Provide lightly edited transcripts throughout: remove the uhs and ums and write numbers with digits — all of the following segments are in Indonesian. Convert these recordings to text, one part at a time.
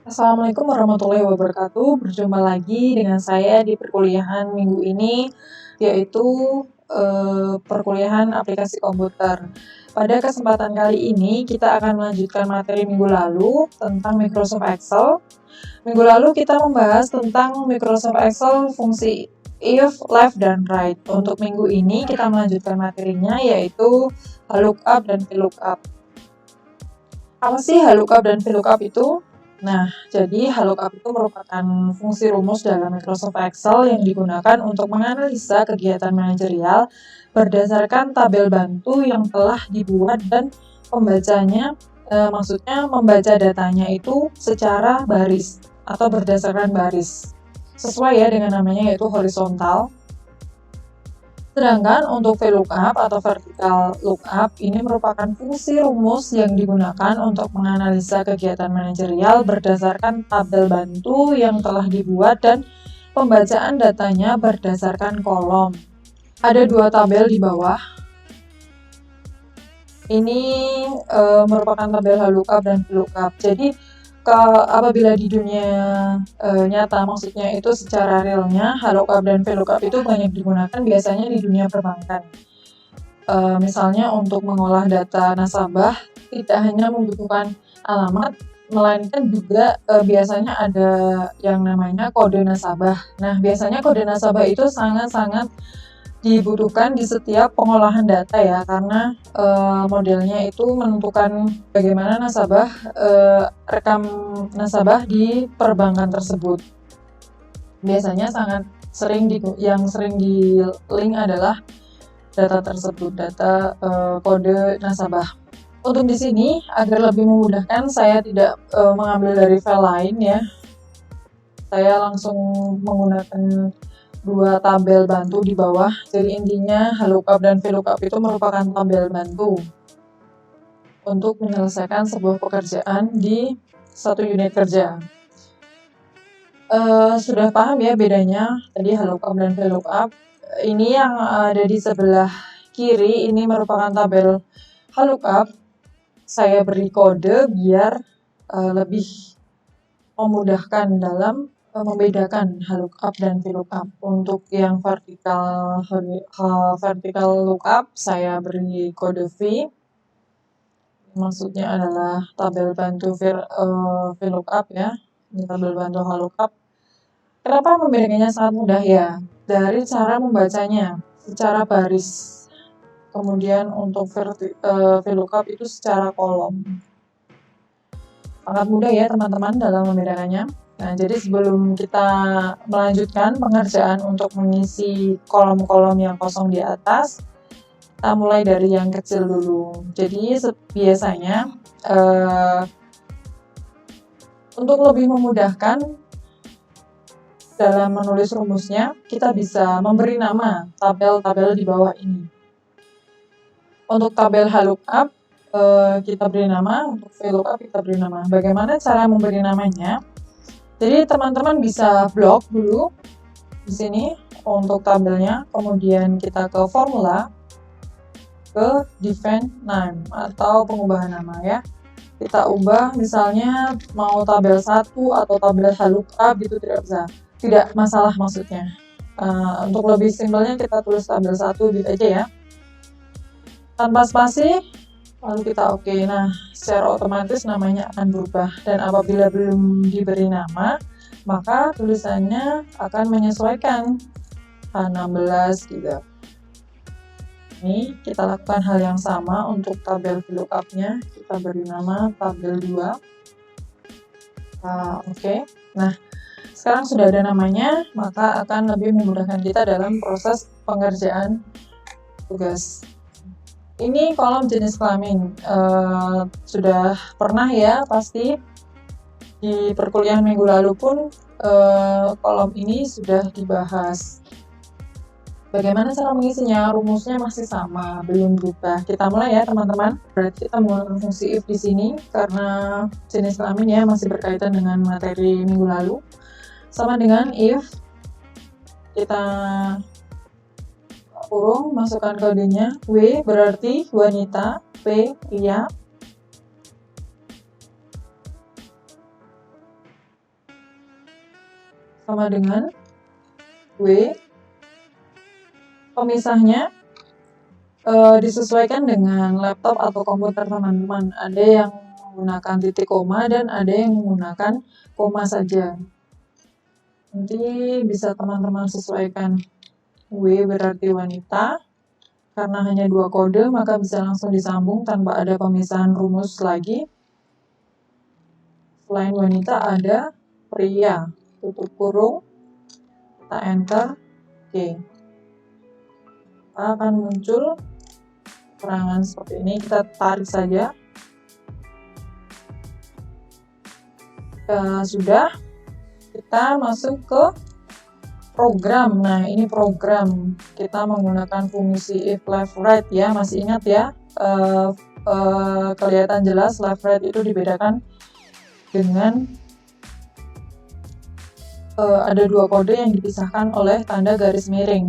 Assalamualaikum warahmatullahi wabarakatuh. Berjumpa lagi dengan saya di perkuliahan minggu ini, yaitu perkuliahan aplikasi komputer. Pada kesempatan kali ini, kita akan melanjutkan materi minggu lalu tentang Microsoft Excel. Minggu lalu kita membahas tentang Microsoft Excel fungsi if, left, dan right. Untuk minggu ini kita melanjutkan materinya, yaitu lookup dan VLOOKUP. Apa sih lookup dan VLOOKUP itu? Nah, jadi lookup itu merupakan fungsi rumus dalam Microsoft Excel yang digunakan untuk menganalisa kegiatan manajerial berdasarkan tabel bantu yang telah dibuat dan pembacanya, maksudnya membaca datanya itu secara baris atau berdasarkan baris. Sesuai ya dengan namanya, yaitu horizontal. Sedangkan untuk VLOOKUP atau vertical lookup ini merupakan fungsi rumus yang digunakan untuk menganalisa kegiatan manajerial berdasarkan tabel bantu yang telah dibuat dan pembacaan datanya berdasarkan kolom. Ada dua tabel di bawah. Ini merupakan tabel lookup dan VLOOKUP. Jadi apabila di dunia nyata, maksudnya itu secara realnya, lookup dan VLOOKUP itu banyak digunakan biasanya di dunia perbankan. Misalnya untuk mengolah data nasabah tidak hanya membutuhkan alamat, melainkan juga biasanya ada yang namanya kode nasabah. Nah, biasanya kode nasabah itu sangat-sangat dibutuhkan di setiap pengolahan data ya, karena modelnya itu menentukan bagaimana nasabah rekam nasabah di perbankan tersebut. Biasanya sangat sering yang sering di link adalah data tersebut, data kode nasabah. Untuk di sini agar lebih memudahkan, saya tidak mengambil dari file lain ya. Saya langsung menggunakan dua tabel bantu di bawah. Jadi intinya lookup dan VLOOKUP itu merupakan tabel bantu untuk menyelesaikan sebuah pekerjaan di satu unit kerja. Sudah paham ya bedanya tadi lookup dan VLOOKUP. Ini yang ada di sebelah kiri ini merupakan tabel lookup. Saya beri kode biar lebih memudahkan dalam membedakan lookup dan VLOOKUP. Untuk yang vertical lookup saya beri kode V. Maksudnya adalah tabel bantu VLOOKUP ya. Ini tabel bantu lookup. Kenapa membedakannya sangat mudah ya? Dari cara membacanya secara baris. Kemudian untuk VLOOKUP itu secara kolom. Sangat mudah ya teman-teman dalam membedakannya. Nah, jadi sebelum kita melanjutkan pengerjaan untuk mengisi kolom-kolom yang kosong di atas, kita mulai dari yang kecil dulu. Jadi biasanya untuk lebih memudahkan dalam menulis rumusnya, kita bisa memberi nama tabel-tabel di bawah ini. Untuk tabel lookup kita beri nama, untuk VLOOKUP kita beri nama. Bagaimana cara memberi namanya? Jadi teman-teman bisa blok dulu di sini untuk tabelnya, kemudian kita ke formula, ke define name atau pengubahan nama ya. Kita ubah misalnya mau tabel 1 atau tabel lookup gitu, tidak masalah maksudnya. Untuk lebih simpelnya kita tulis tabel 1 gitu aja ya. Tanpa spasi, lalu kita oke. Nah, secara otomatis namanya akan berubah, dan apabila belum diberi nama, maka tulisannya akan menyesuaikan H16 gitu. Ini kita lakukan hal yang sama untuk tabel VLOOKUP-nya, kita beri nama tabel 2. Oke. Nah, sekarang sudah ada namanya, maka akan lebih memudahkan kita dalam proses pengerjaan tugas. Ini kolom jenis kelamin. Sudah pernah ya pasti di perkuliahan minggu lalu pun kolom ini sudah dibahas. Bagaimana cara mengisinya? Rumusnya masih sama, belum berubah. Kita mulai ya teman-teman. Berarti kita menggunakan fungsi if di sini karena jenis kelamin ya masih berkaitan dengan materi minggu lalu. Sama dengan if kita kurung, masukkan kodenya, W berarti wanita, P pria. sama dengan W. Pemisahnya disesuaikan dengan laptop atau komputer teman-teman. Ada yang menggunakan titik koma dan ada yang menggunakan koma saja. Nanti bisa teman-teman sesuaikan. W berarti wanita. Karena hanya 2 kode, maka bisa langsung disambung tanpa ada pemisahan rumus lagi. Selain wanita ada pria. Tutup kurung. Kita enter. Oke. Akan muncul keterangan seperti ini. Kita tarik saja. Sudah. Kita masuk ke program. Nah, ini program. Kita menggunakan fungsi if left right ya. Masih ingat ya? Kelihatan jelas left right itu dibedakan dengan ada 2 kode yang dipisahkan oleh tanda garis miring.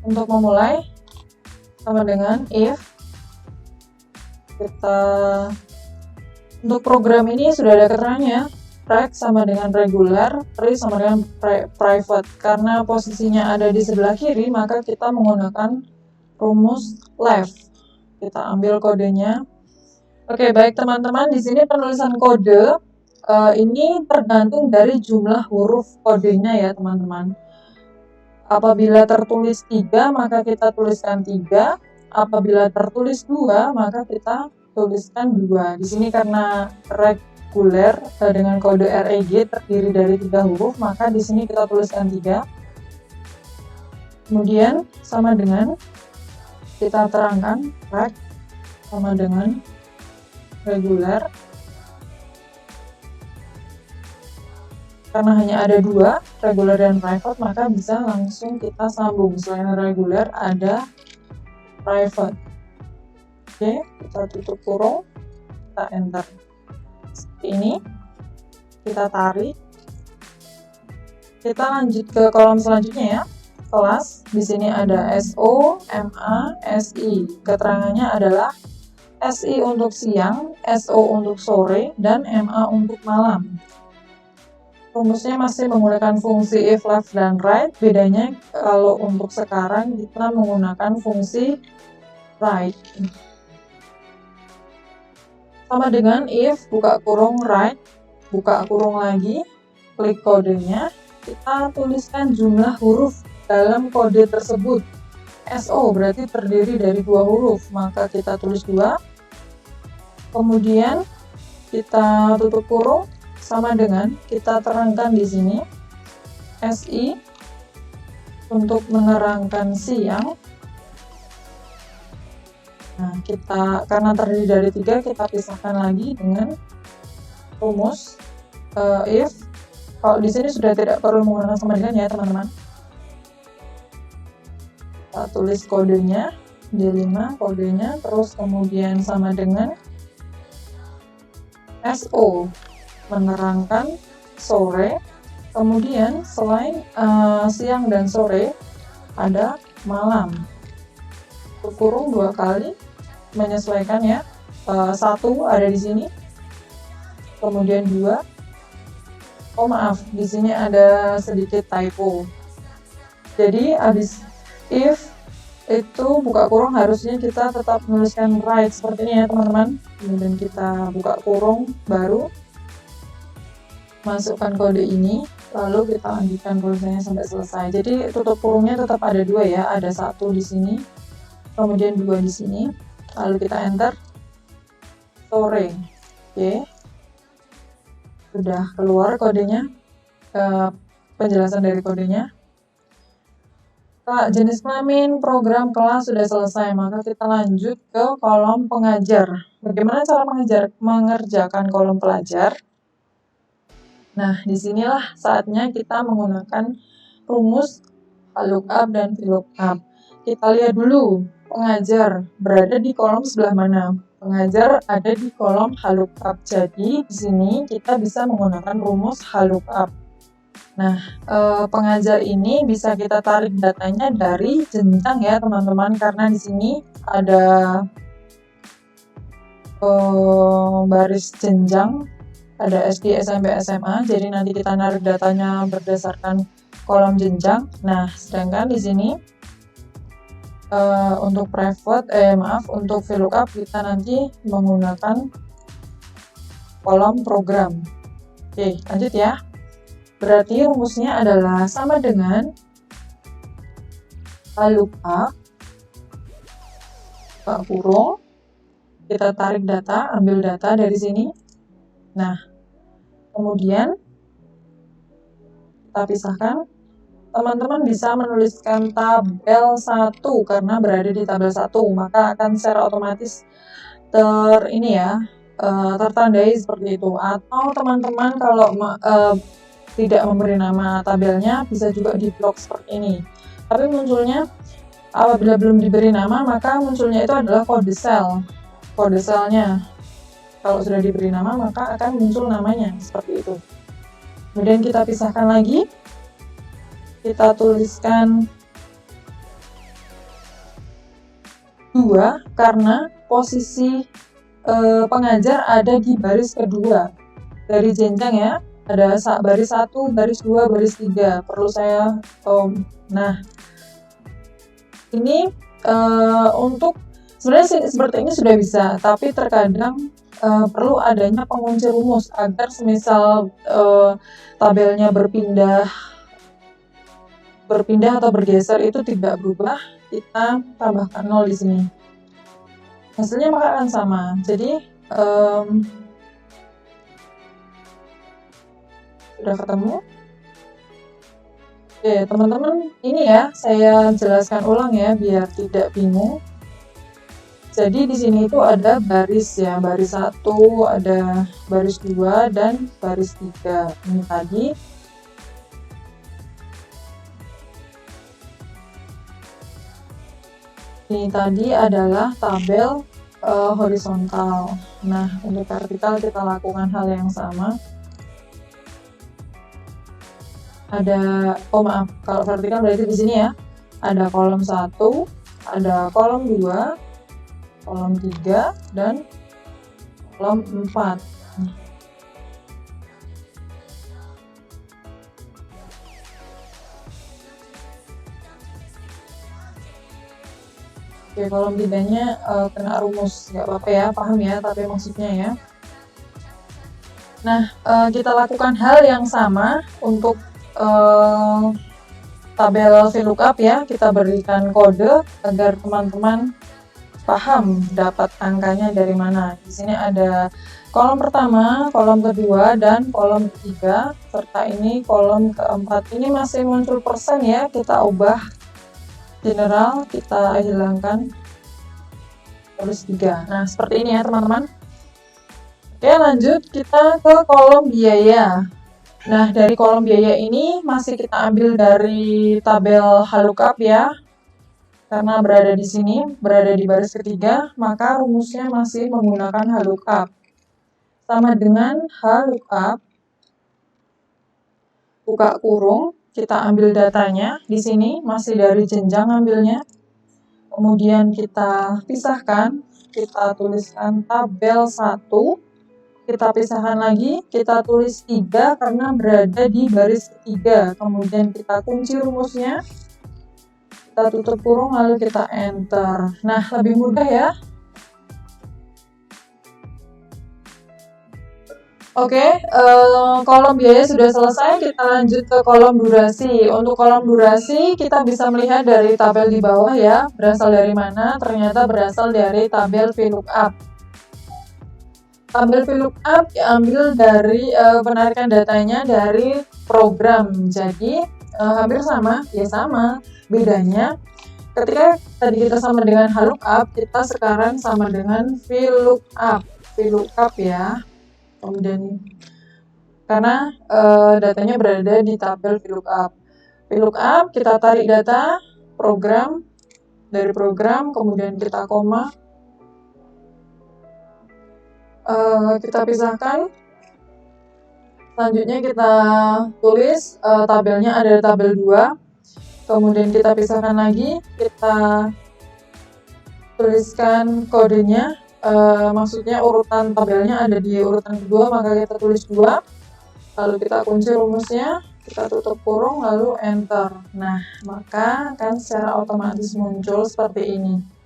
Untuk memulai, sama dengan if. Untuk program ini sudah ada keterangannya. Reg sama dengan regular, pri sama dengan private. Karena posisinya ada di sebelah kiri, maka kita menggunakan rumus left. Kita ambil kodenya. Oke, baik teman-teman, di sini penulisan kode ini tergantung dari jumlah huruf kodenya ya teman-teman. Apabila tertulis 3, maka kita tuliskan 3. Apabila tertulis 2, maka kita tuliskan 2. Di sini karena reguler dengan kode REG terdiri dari 3 huruf, maka di sini kita tuliskan 3. Kemudian sama dengan kita terangkan reg sama dengan reguler. Karena hanya ada 2, regular dan private, maka bisa langsung kita sambung. Selain regular, ada private. Oke, kita tutup kurung, kita enter. Seperti ini, kita tarik. Kita lanjut ke kolom selanjutnya ya. Kelas, di sini ada SO, MA, SI. Keterangannya adalah SI untuk siang, SO untuk sore, dan MA untuk malam. Rumusnya masih menggunakan fungsi if left dan right. Bedanya kalau untuk sekarang kita menggunakan fungsi right. Sama dengan if, buka kurung right, buka kurung lagi, klik kodenya, kita tuliskan jumlah huruf dalam kode tersebut. SO berarti terdiri dari 2 huruf, maka kita tulis 2. Kemudian kita tutup kurung. Sama dengan kita terangkan di sini SI untuk menerangkan siang. Nah, karena terdiri dari 3, kita pisahkan lagi dengan rumus if. Kalau di sini sudah tidak perlu menggunakan sama dengan ya teman-teman. Kita tulis kodenya D5, kodenya, terus kemudian sama dengan SO menerangkan sore. Kemudian selain siang dan sore ada malam. Kurung 2 kali menyesuaikan ya. 1 ada di sini. Kemudian 2. Oh maaf, di sini ada sedikit typo. Jadi habis if itu buka kurung harusnya kita tetap menuliskan right seperti ini ya teman-teman. Kemudian kita buka kurung baru. Masukkan kode ini, lalu kita lanjutkan prosesnya sampai selesai. Jadi tutup kurungnya tetap ada 2 ya, ada 1 di sini, kemudian 2 di sini, lalu kita enter sore. Oke, sudah keluar kodenya, penjelasan dari kodenya. Jenis kelamin, program, kelas sudah selesai, maka kita lanjut ke kolom pengajar. Bagaimana cara mengerjakan kolom pelajar? Nah, disinilah saatnya kita menggunakan rumus lookup dan VLOOKUP. Kita lihat dulu, pengajar berada di kolom sebelah mana. Pengajar ada di kolom lookup. Jadi, di sini kita bisa menggunakan rumus lookup. Nah, pengajar ini bisa kita tarik datanya dari jenjang ya, teman-teman, karena di sini ada baris jenjang. ada SD, SMP, SMA. Jadi nanti kita narik datanya berdasarkan kolom jenjang. Nah, sedangkan di sini untuk untuk VLOOKUP kita nanti menggunakan kolom program. Oke, lanjut ya. Berarti rumusnya adalah sama dengan VLOOKUP buka kurung, kita tarik data, ambil data dari sini. Nah, kemudian kita pisahkan. Teman-teman bisa menuliskan tabel 1 karena berada di tabel 1, maka akan secara otomatis tertandai seperti itu. Atau teman-teman kalau tidak memberi nama tabelnya bisa juga di-blok seperti ini. Tapi munculnya apabila belum diberi nama, maka munculnya itu adalah kode sel. Kode selnya. Kalau sudah diberi nama, maka akan muncul namanya seperti itu. Kemudian kita pisahkan lagi. Kita tuliskan 2 karena posisi pengajar ada di baris kedua dari jenjang ya. Ada baris 1, baris 2, baris 3. Perlu saya nah, ini untuk sebenarnya seperti ini sudah bisa, tapi terkadang perlu adanya pengunci rumus agar semisal tabelnya berpindah atau bergeser itu tidak berubah, kita tambahkan 0 di sini. Hasilnya maka akan sama. Jadi sudah ketemu. Oke, teman-teman, ini ya saya jelaskan ulang ya biar tidak bingung. Jadi di sini itu ada baris ya, baris 1, ada baris 2 dan baris 3. Ini tadi. Ini tadi adalah tabel horizontal. Nah, untuk vertikal kita lakukan hal yang sama. Kalau vertikal berarti di sini ya, ada kolom 1, ada kolom 2, kolom 3, dan kolom 4. Oke, kolom 3-nya kena rumus, nggak apa-apa ya, paham ya, tapi maksudnya ya. Nah, kita lakukan hal yang sama untuk tabel VLOOKUP ya, kita berikan kode agar teman-teman paham dapat angkanya dari mana. Di sini ada kolom pertama, kolom kedua, dan kolom ketiga, serta ini kolom keempat. Ini masih muncul persen ya, kita ubah general, kita hilangkan terus 3. Nah, seperti ini ya teman-teman. Oke, lanjut kita ke kolom biaya. Nah, dari kolom biaya ini masih kita ambil dari tabel VLOOKUP ya. Karena berada di sini, berada di baris ketiga, maka rumusnya masih menggunakan VLOOKUP. Sama dengan VLOOKUP buka kurung, kita ambil datanya, di sini masih dari jenjang ambilnya. Kemudian kita pisahkan, kita tuliskan tabel 1, kita pisahkan lagi, kita tulis 3 karena berada di baris ketiga. Kemudian kita kunci rumusnya, kita tutup kurung lalu kita enter. Nah, lebih mudah ya. Oke, kolom biaya sudah selesai, kita lanjut ke kolom durasi. Untuk kolom durasi, kita bisa melihat dari tabel di bawah ya, berasal dari mana? Ternyata berasal dari tabel VLOOKUP. Tabel VLOOKUP diambil dari penarikan datanya dari program. Jadi, hampir sama, ya sama. Bedanya, ketika tadi kita sama dengan VLOOKUP, kita sekarang sama dengan VLOOKUP. VLOOKUP ya. Kemudian karena datanya berada di tabel VLOOKUP. VLOOKUP kita tarik data program dari program, kemudian kita koma, kita pisahkan. Selanjutnya kita tulis tabelnya ada tabel 2, kemudian kita pisahkan lagi, kita tuliskan kodenya maksudnya urutan tabelnya ada di urutan kedua, maka kita tulis 2, lalu kita kunci rumusnya, kita tutup kurung, lalu enter. Nah, maka akan secara otomatis muncul seperti ini.